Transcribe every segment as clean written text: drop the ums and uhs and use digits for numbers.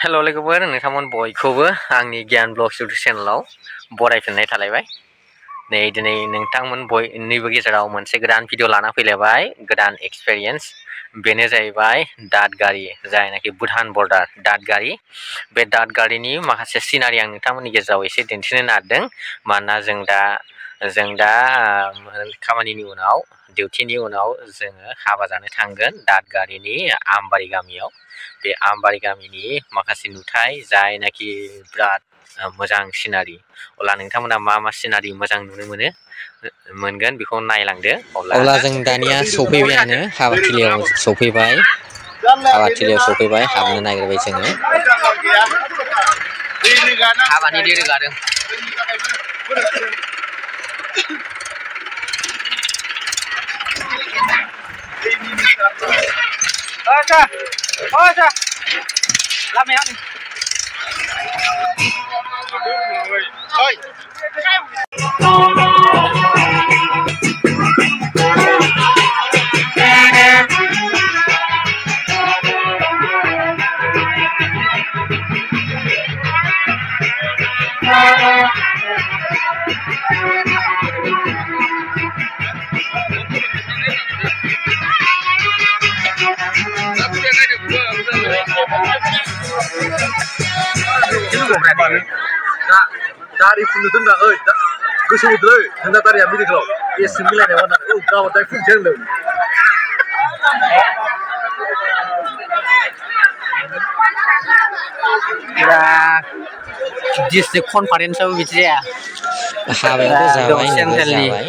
हेल' लोगोफोर नोंथांमोन बयखौबो आंनि गियान ब्लग्स इउटुब चेनेलाव बरायफिननाय थालायबाय। नै दिनै नोंथांमोन बयनिबो गेजेराव मोनसे गोदान भिडिअ लाना फैलायबाय, गोदान एक्सपिरियेन्स। बेनो जाहैबाय दादगारि, जायनाखि भुटान बर्डार दादगारि। बे दादगारिनि माखासे सिनारि आं नोंथांमोननि गेजेराव एसे दिन्थिनो नागिरदों। मानोना जों दा खामानिनि उनाव डिउटिनि उनाव जोङो हाबा जानो थांगोन दादगारिनि आमबारि गामियाव। बे आमबारि गामिनि माखासे नुथाय जायनाखि बिराद मोजां सिनारि। अब्ला नोंथांमोना मा मा सिनारि मोजां नुनो मोनगोन बेखौ नायलांदो। अब्ला जों दानिया सफैबायानो, हाबाथिलियाव सफैबाय। हाबनो नागिरबाय जोङो। हाबानि दै रोगादों। लामायाव dari pun itu enggak, gosu itu, hendak dari ambil kalau, ya sembilan yang mana, kau dari pun jangan. Kira district conference बिदि जाया। हाबायाथ' जाबाय, जाबाय।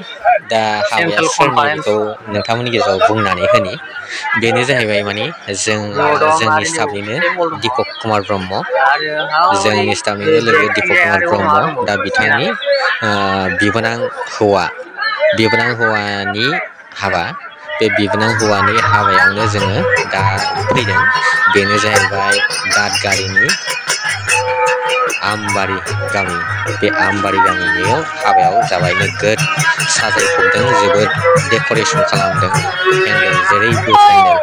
दा हाबाया सोरनि बेखौ नोंथांमोननि गेजेराव बुंनानै होनि। बेनो जाहैबाय माने जोंनि स्टाफनिनो दीपक कुमार ब्रह्म, जोंनि स्टाफनिनो लोगो दीपक कुमार ब्रह्म। दा बिथांनि बिबोनां हौवानि हाबा। बे बिबोनां हौवानि हाबायावनो जोङो दा फैदों। बेनो जाहैबाय दादगारिनि आमबारि गामि। बे आमबारि गामियाव हाबायाव जाबाय। नोगोद साजायफबदों, जोबोद डेक'रेसन खालामदों। पेन्डेल जेरैबो पेन्डेल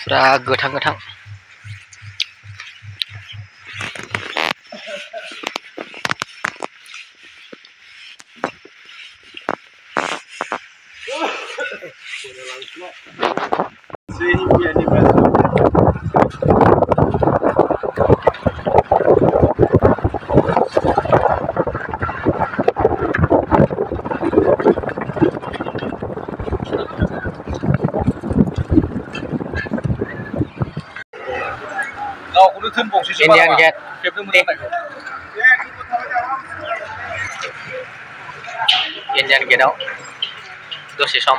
फुरा गोथां गोथां। Indian Gate. Indian Gate out. Dose sum.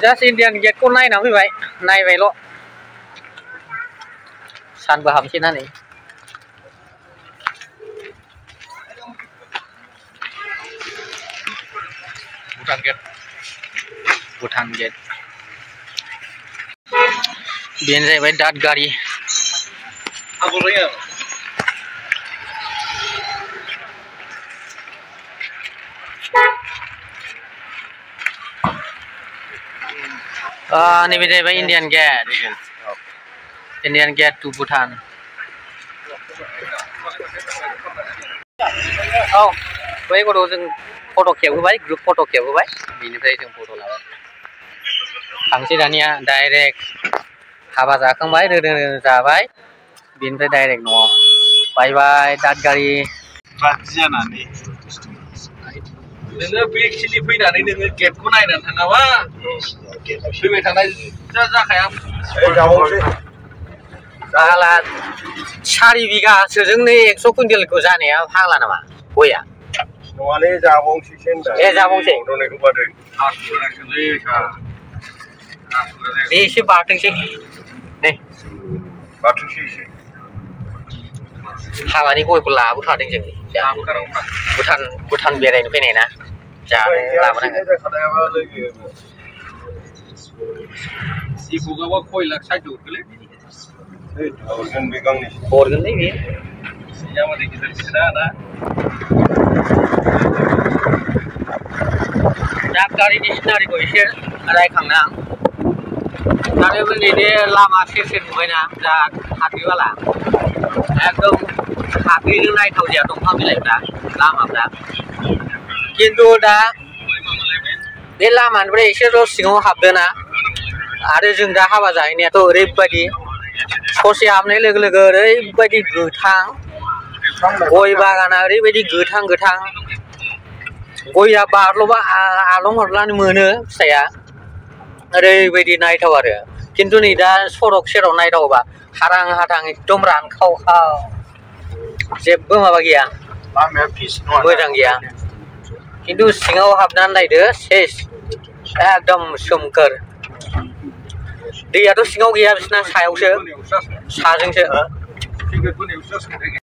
Just Indian Gate को नायना फैबाय, नायबायल'। सानबो हाबसै ना नै। भुटान गेट। बेनो जाहैबाय दादगारि। नैबे जाहैबाय Indian gate. Indian gate to Bhutan. औ बै गथ'खौ जों फट' खेबहोबाय, ग्रुप फट' खेबहोबाय। बिनिफ्राय जों फट' लाबाय। थांसै दानिया डाइरेक्ट हाबा जाखांबाय, रोदों जाबाय। बिनिफ्राय डाइरेक्ट न'आव। बाय बाय दादगारि। नोङो बेखिनि फैनानै नोङो गेटखौ नायनानै थाङाबा फैबाय थानाय जाखाया। फाग्ला 4 बिगासोजोंनो 100 कुइन्टेलखौ जानाया फाग्ला नामा गया? नङालै जाबावनोसैसो होनदां। जाबावनोसै। रनायखौ बादो। एसे बारथोंसै। नै बारथोंसै एसे। हाबानि गयखौ लाबोखादों जों भुटान बेरायनो फैनाय ना जानो लाबोनांगोन हरगोनलै बे दा गारिनि सिनारिखौ एसे रायखांना आरो नैबे लामा सेर सेर नुबायना दा हाद्रिबाला एकदम हाद्रिजों नायथाव जाया दंफां बिलाइफ्रा लामाफ्रा खिन्थु दा बे लामानिफ्राय एसेल' सिङाव हाबदोना आरो जों दा हाबा जाहैनायाथ' ओरैबायदि ससे हाबनाय लोगो लोगो ओरैबायदि गोथां गय बागाना ओरैबायदि गोथां गयआ बारल'बा आलं हरलानो मोनो फिथाइया ओरैबायदि नायथाव आरो खिन्थु नै दा सरक सेराव नायथावबा हारां हाथां एकदम रानखावखाव जेबो माबा गैया मोजां गैया खिन्थु सिङाव हाबनानै नायदो सेस एकदम सोमखोर दैयाथ' सिङाव गैया बिसिना सायावसो साजोंसो